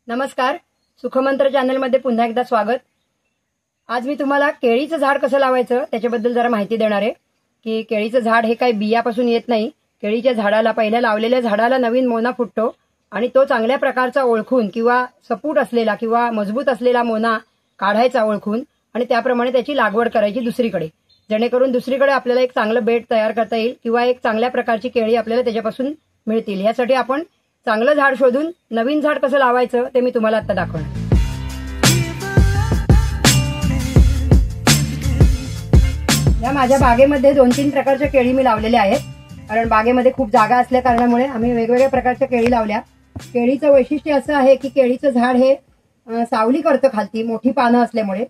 नमस्कार, सुखमंत्र चॅनलमध्ये पुन्हा एकदा स्वागत। आज मी तुम्हाला केळीचं झाड कसं लावायचं त्याच्याबद्दल जरा माहिती देणार आहे की केळीचं झाड हे काही बियापासून येत नाही। केळीच्या झाडाला पहिल्या लावलेल्या झाडाला नवीन मोना फुटतो आणि तो चांगल्या प्रकारचा ओळखून किंवा सपूट असलेला किंवा मजबूत असलेला मोना काढायचा ओळखून आणि त्याप्रमाणे त्याची लागवड करायची दुसरीकडे, जेणेकरून दुसरीकडे आपल्याला एक चांगलं बेड तयार करता येईल किंवा एक चांगल्या प्रकारची केळी आपल्याला त्याच्यापासून मिळतील। यासाठी आपण चांगलं झाड शोधून नवीन झाड कसं लावायचं ते मी तुम्हाला आता दाखवणार। या माझ्या बागेमध्ये 2-3 प्रकारच्या केळी मी लावलेल्या आहेत, कारण बागेमध्ये खूप जागा असल्या कारणामुळे आम्ही वेगवेगळ्या प्रकारच्या केळी लावल्या। केळीचं वैशिष्ट्य असं आहे की केळीचं झाड हे सावली करतं खालती, मोठी पानं असल्यामुळे,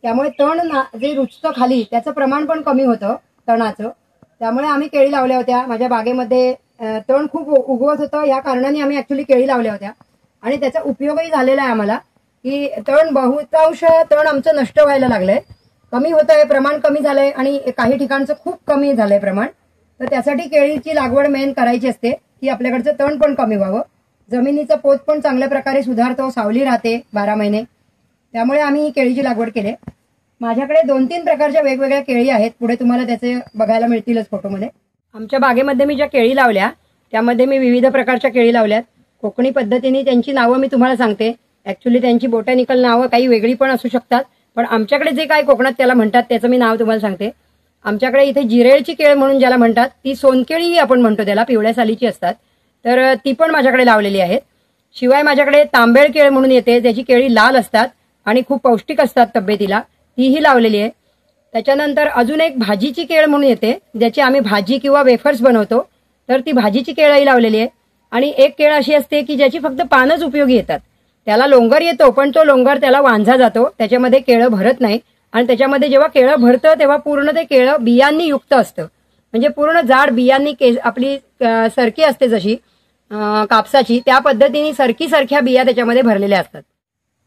त्यामुळे तण जे रुजतं खाली त्याचं प्रमाण पण कमी होतं तणाचं। त्यामुळे आम्ही केळी लावल्या होत्या। माझ्या बागेमध्ये तण खूप उगवत होतं, या कारणाने आम्ही ऍक्च्युली केळी लावल्या होत्या आणि त्याचा उपयोगही झालेला आहे आम्हाला की बहुतांश तण आमचं नष्ट व्हायला लागलंय, कमी होतंय, प्रमाण कमी झालंय आणि काही ठिकाणचं खूप कमी झालंय प्रमाण। तर त्यासाठी केळीची लागवड मेन करायची असते की आपल्याकडचं तण पण कमी व्हावं, जमिनीचं पोत पण चांगल्या प्रकारे सुधारतो, सावली राहते 12 महिने, त्यामुळे आम्ही ही केळीची लागवड केली। माझ्याकडे 2-3 प्रकारच्या वेगवेगळ्या केळी आहेत, पुढे तुम्हाला त्याचे बघायला मिळतीलच फोटोमध्ये। आमच्या बागेमध्ये मी ज्या केळी लावल्या त्यामध्ये मी विविध प्रकारच्या केळी लावल्यात। कोकणी पद्धतीने त्यांची नावं मी तुम्हाला सांगते। ऍक्च्युली त्यांची बोटॅनिकल नावं काही वेगळी पण असू शकतात, पण आमच्याकडे जे काही कोकणात त्याला म्हणतात त्याचं मी नाव तुम्हाला सांगते। आमच्याकडे इथे जिरेळची केळ म्हणून ज्याला म्हणतात, ती सोनकेळी आपण म्हणतो त्याला, पिवळ्या सालीची असतात, तर ती पण माझ्याकडे लावलेली आहेत। शिवाय माझ्याकडे तांबेळ केळ म्हणून येते, त्याची केळी लाल असतात आणि खूप पौष्टिक असतात तब्येतीला, तीही लावलेली आहे। त्याच्यानंतर अजून एक भाजीची केळ म्हणून येते, ज्याची आम्ही भाजी किंवा वेफर्स बनवतो, तर ती भाजीची केळही लावलेली आहे। आणि एक केळ अशी असते की ज्याची फक्त पानच उपयोगी येतात, त्याला लोंगर येतो पण तो लोंगर त्याला वांझा जातो, त्याच्यामध्ये केळं भरत नाही आणि त्याच्यामध्ये जेव्हा केळं भरतं तेव्हा पूर्ण ते केळं बियांनी युक्त असतं, म्हणजे पूर्ण जाड बियांनी आपली सरकी असते जशी कापसाची, त्या पद्धतीने सरकी सारख्या बिया त्याच्यामध्ये भरलेल्या असतात।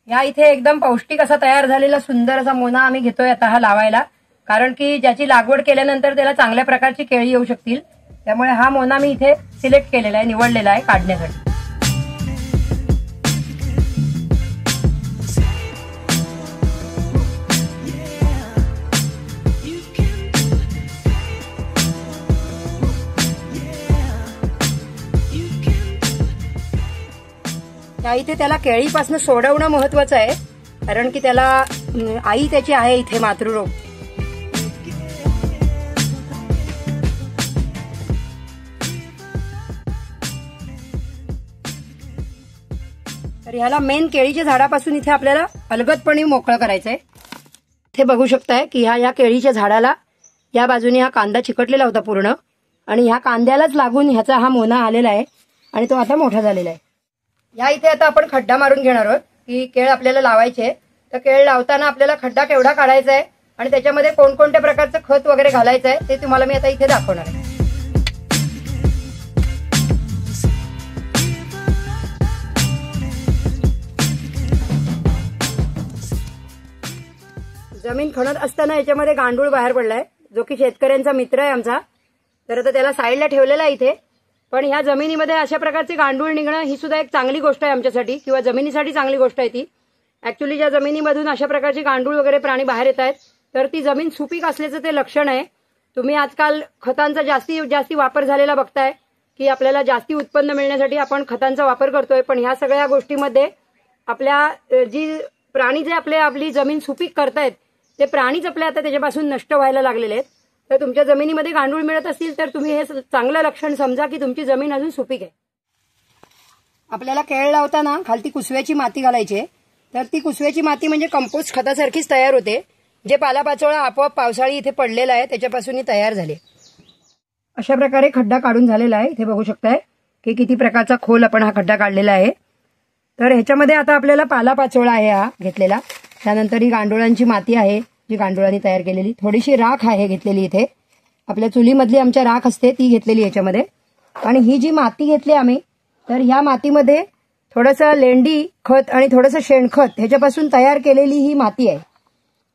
या इथे एकदम पौष्टिक असा तयार झालेला सुंदर असा मोना आम्ही घेतोय आता हा लावायला, कारण की ज्याची लागवड केल्यानंतर त्याला चांगल्या प्रकारची केळी येऊ शकतील, त्यामुळे हा मोना मी इथे सिलेक्ट केलेला आहे, निवडलेला आहे काढण्यासाठी। त्या इथे त्याला केळीपासून सोडवणं महत्वाचं आहे, कारण की त्याला आई त्याची आहे इथे मातृरोग। तर ह्याला मेन केळीच्या झाडापासून इथे आपल्याला अलगदपणे मोकळं करायचंय। इथे बघू शकताय की ह्या केळीच्या झाडाला या बाजूने हा कांदा चिकटलेला होता पूर्ण, आणि ह्या कांद्यालाच लागून ह्याचा हा मोना आलेला आहे आणि तो आता मोठा झालेला आहे। या इथे आता आपण खड्डा मारून घेणार आहोत की केळ आपल्याला लावायचे, तर केळ लावताना आपल्याला खड्डा केवढा काढायचा आहे आणि त्याच्यामध्ये कोणकोणत्या प्रकारचं खत वगैरे घालायचं आहे ते तुम्हाला मी आता इथे दाखवणार आहे। जमीन खणत असताना याच्यामध्ये गांडूळ बाहेर पडलाय, जो की शेतकऱ्यांचा मित्र आहे आमचा, तर आता त्याला साईडला ठेवलेला आहे इथे। पण ह्या जमिनीमध्ये अशा प्रकारचे गांडूळ निघणं ही सुद्धा एक चांगली गोष्ट आहे आमच्यासाठी, किंवा जमिनीसाठी चांगली गोष्ट आहे ती। ऍक्च्युली ज्या जमिनीमधून अशा प्रकारचे गांडूळ वगैरे प्राणी बाहेर येत आहेत, तर ती जमीन सुपीक असल्याचं ते लक्षण आहे। तुम्ही आजकाल खतांचा जास्ती वापर झालेला बघताय की आपल्याला जास्ती उत्पन्न मिळण्यासाठी आपण खतांचा वापर करतोय, पण ह्या सगळ्या गोष्टीमध्ये आपल्या प्राणी जे आपली जमीन सुपीक करतायत ते प्राणीच आपल्या आता त्याच्यापासून नष्ट व्हायला लागलेले आहेत। तर तुमच्या जमिनीमध्ये गांडूळ मिळत असतील तर तुम्ही हे चांगलं लक्षण समजा की तुमची जमीन अजून सुपीक आहे। आपल्याला केळ लावताना खालती कुसव्याची माती घालायची, तर ती कुसव्याची माती म्हणजे कंपोस्ट खतासारखीच तयार होते, जे पालापाचोळा आपोआप पावसाळी इथे पडलेला आहे त्याच्यापासून तयार झाले। अशा प्रकारे खड्डा काढून झालेला आहे, इथे बघू शकताय की किती प्रकारचा खोल आपण हा खड्डा काढलेला आहे। तर ह्याच्यामध्ये आता आपल्याला पालापाचोळा आहे हा घेतलेला, त्यानंतर ही गांडुळांची माती आहे जी गांडुळांनी तयार केलेली, थोडीशी राख आहे घेतलेली, इथे आपल्या चुलीमधली आमच्या राख असते ती घेतलेली याच्यामध्ये, आणि ही जी माती घेतली आम्ही, तर ह्या मातीमध्ये थोडंसं लेंडी खत आणि थोडंसं शेणखत ह्याच्यापासून तयार केलेली ही माती आहे।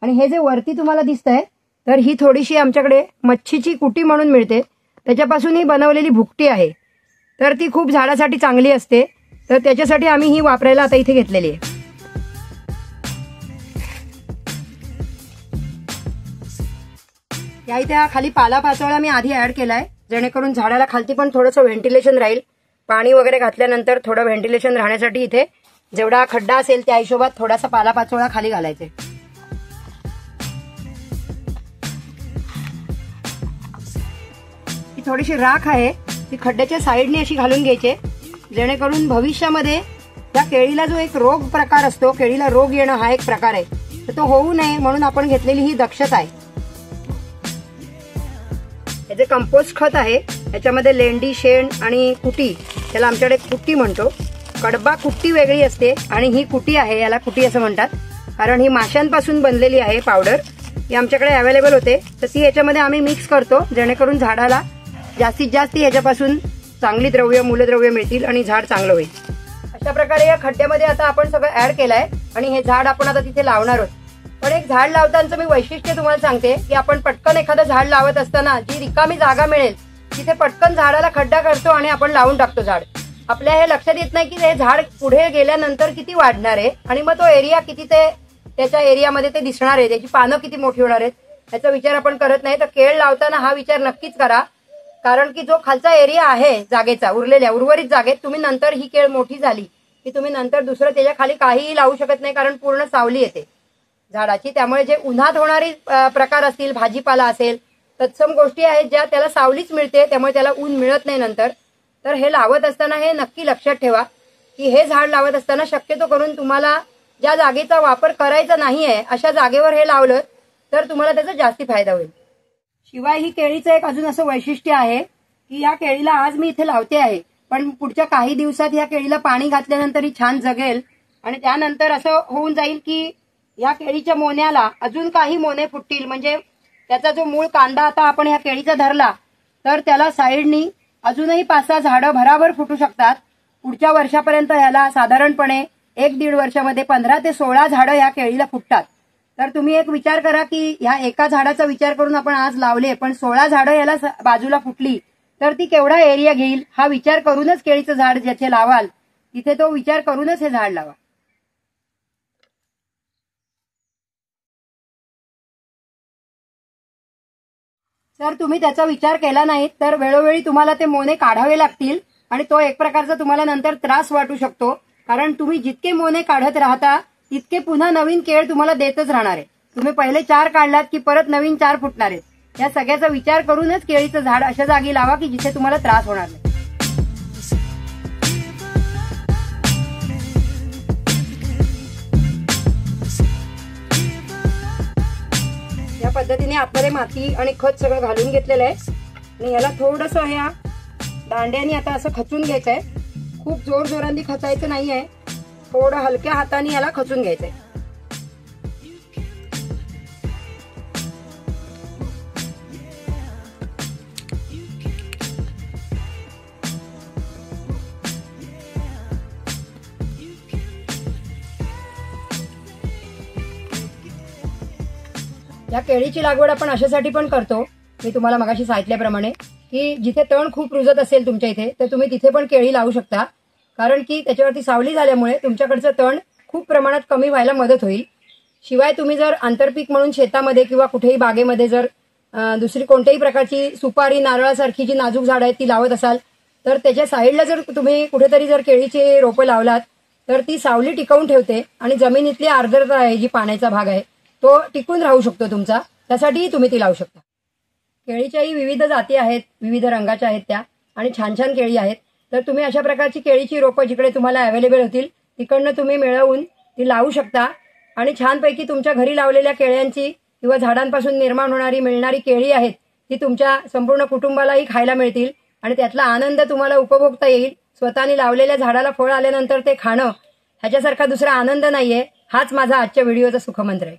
आणि हे जे वरती तुम्हाला दिसतंय, तर ही थोडीशी आमच्याकडे मच्छीची कुटी म्हणून मिळते, त्याच्यापासून ही बनवलेली भुकटी आहे, तर ती खूप झाडासाठी चांगली असते। तर त्याच्यासाठी आम्ही ही वापरायला आता इथे घेतलेली आहे. या इथे खाली पालापाचोळा मी आधी ऍड केलाय, जेणेकरून झाडाला खालती पण थोडंसं व्हेंटिलेशन राहील. पाणी वगैरे घातल्यानंतर थोडं व्हेंटिलेशन राहण्यासाठी इथे जेवढा खड्डा असेल त्या हिशोबात थोडासा पालापाचोळा खाली घालायचे. ही थोडीशी राख आहे ती खड्ड्याच्या साईडने अशी घालून घ्यायची, जेणेकरून भविष्यामध्ये त्या केळीला जो एक रोग प्रकार असतो, केळीला रोग येणं हा एक प्रकार आहे, तर तो होऊ नये म्हणून आपण घेतलेली ही दक्षता आहे. हे जे कंपोस्ट खत आहे याच्यामध्ये लेंडी, शेण आणि कुटी, त्याला आमच्याकडे कुट्टी म्हणतो. कडबा कुट्टी वेगळी असते आणि ही कुटी आहे, याला कुटी असं म्हणतात, कारण ही माशांपासून बनलेली आहे पावडर. ही आमच्याकडे अवेलेबल होते, तर ती याच्यामध्ये आम्ही मिक्स करतो, जेणेकरून झाडाला जास्तीत जास्त याच्यापासून चांगली द्रव्य, मूलद्रव्य मिळतील आणि झाड चांगलं होईल. अशा प्रकारे या खड्ड्यामध्ये आता आपण सगळं ऍड केलंय आणि हे झाड आपण आता तिथे लावणार आहोत. पण एक झाड लावतानाचं मी वैशिष्ट्य तुम्हाला सांगते की आपण पटकन एखादं झाड लावत असताना जी रिकामी जागा मिळेल तिथे पटकन झाडाला खड्डा करतो आणि आपण लावून टाकतो झाड. आपल्या हे लक्षात येत नाही की हे झाड पुढे गेल्यानंतर किती वाढणार आहे आणि मग तो एरिया किती ते त्याच्या एरियामध्ये ते दिसणार आहे, त्याची पानं किती मोठी होणार आहेत याचा विचार आपण करत नाही. तर केळ लावताना हा विचार नक्कीच करा, कारण की जो खालचा एरिया आहे जागेचा उर्वरित जागेत तुम्ही नंतर ही केळ मोठी झाली की तुम्ही नंतर दुसरं त्याच्या खाली काहीही लावू शकत नाही, कारण पूर्ण सावली येते झाडाची. त्यामुळे जे उन्हात होणारी प्रकार असतील, भाजीपाला असेल, तत्सम गोष्टी आहेत ज्या त्याला सावलीच मिळते, त्यामुळे त्याला ऊन मिळत नाही नंतर. तर हे लावत असताना हे नक्की लक्षात ठेवा की हे झाड लावत असताना शक्यतो करून तुम्हाला ज्या जागेचा वापर करायचा नाहीये अशा जागेवर हे लावलं तर तुम्हाला त्याचा जास्ती फायदा होईल. शिवाय ही केळीचं एक अजून असं वैशिष्ट्य आहे की या केळीला आज मी इथे लावते आहे, पण पुढच्या काही दिवसात या केळीला पाणी घातल्यानंतर ही छान जगेल आणि त्यानंतर असं होऊन जाईल की या केळीच्या मोन्याला अजून काही मोने फुटतील. म्हणजे त्याचा जो मूळ कांदा आता आपण या केळीचा धरला तर त्याला साईडनी अजूनही 5-6 झाडं भराभर फुटू शकतात. पुढच्या वर्षापर्यंत याला साधारणपणे 1-1.5 वर्षामध्ये 15 ते 16 झाडं या केळीला फुटतात. तर तुम्ही एक विचार करा की ह्या एका झाडाचा विचार करून आपण आज लावले, पण 16 झाडं याला बाजूला फुटली तर ती केवढा एरिया घेईल हा विचार करूनच केळीचं झाड ज्याचे लावाल तिथे तो विचार करूनच हे झाड लावा. जर तुम्ही त्याचा विचार केला नाही तर वेळोवेळी तुम्हाला ते मोने काढावे लागतील आणि तो एक प्रकारचा तुम्हाला नंतर त्रास वाटू शकतो, कारण तुम्ही जितके मोने काढत राहता तितके पुन्हा नवीन केळ तुम्हाला देतच राहणार आहे. तुम्ही पहिले 4 काढलात की परत नवीन 4 फुटणार आहेत. या सगळ्याचा विचार करूनच केळीचं झाड अशा जागी लावा की जिथे तुम्हाला त्रास होणार नाही. या पद्धतीने आतमध्ये माती आणि खत सगळं घालून घेतलेलं आहे आणि याला थोडंसं ह्या दांड्याने आता असं खचून घ्यायचं आहे. खूप जोर जोरांनी खचायचं नाहीये, थोडं हलक्या हाताने याला खचून घ्यायचंय. या केळीची लागवड आपण अशासाठी पण करतो, मी तुम्हाला मगाशी सांगितल्याप्रमाणे, की जिथे तण खूप रुजत असेल तुमच्या इथे तर तुम्ही तिथे पण केळी लावू शकता, कारण की त्याच्यावरती सावली झाल्यामुळे तुमच्याकडचं तण खूप प्रमाणात कमी व्हायला मदत होईल. शिवाय तुम्ही जर आंतरपीक म्हणून शेतामध्ये किंवा कुठेही बागेमध्ये जर दुसरी कोणत्याही प्रकारची सुपारी, नारळासारखी जी नाजूक झाडं आहेत ती लावत असाल तर त्याच्या साईडला जर तुम्ही कुठेतरी जर केळीची रोपं लावलात तर ती सावली टिकवून ठेवते आणि जमिनीतली आर्द्रता आहे जी पाण्याचा भाग आहे तो टिकून राहू शकतो तुमचा, त्यासाठीही तुम्ही ती लावू शकता. केळीच्याही विविध जाती आहेत, विविध रंगाच्या आहेत त्या, आणि छान छान केळी आहेत. तर तुम्ही अशा प्रकारची केळीची रोपं जिकडे तुम्हाला अवेलेबल होतील तिकडनं तुम्ही मिळवून ती लावू शकता आणि छानपैकी तुमच्या घरी लावलेल्या केळ्यांची किंवा झाडांपासून निर्माण होणारी मिळणारी केळी आहेत ती तुमच्या संपूर्ण कुटुंबालाही खायला मिळतील आणि त्यातला आनंद तुम्हाला उपभोगता येईल. स्वतःनी लावलेल्या झाडाला फळ आल्यानंतर ते खाणं ह्याच्यासारखा दुसरा आनंद नाहीये. हाच माझा आजच्या व्हिडिओचा सुखमंत्र आहे.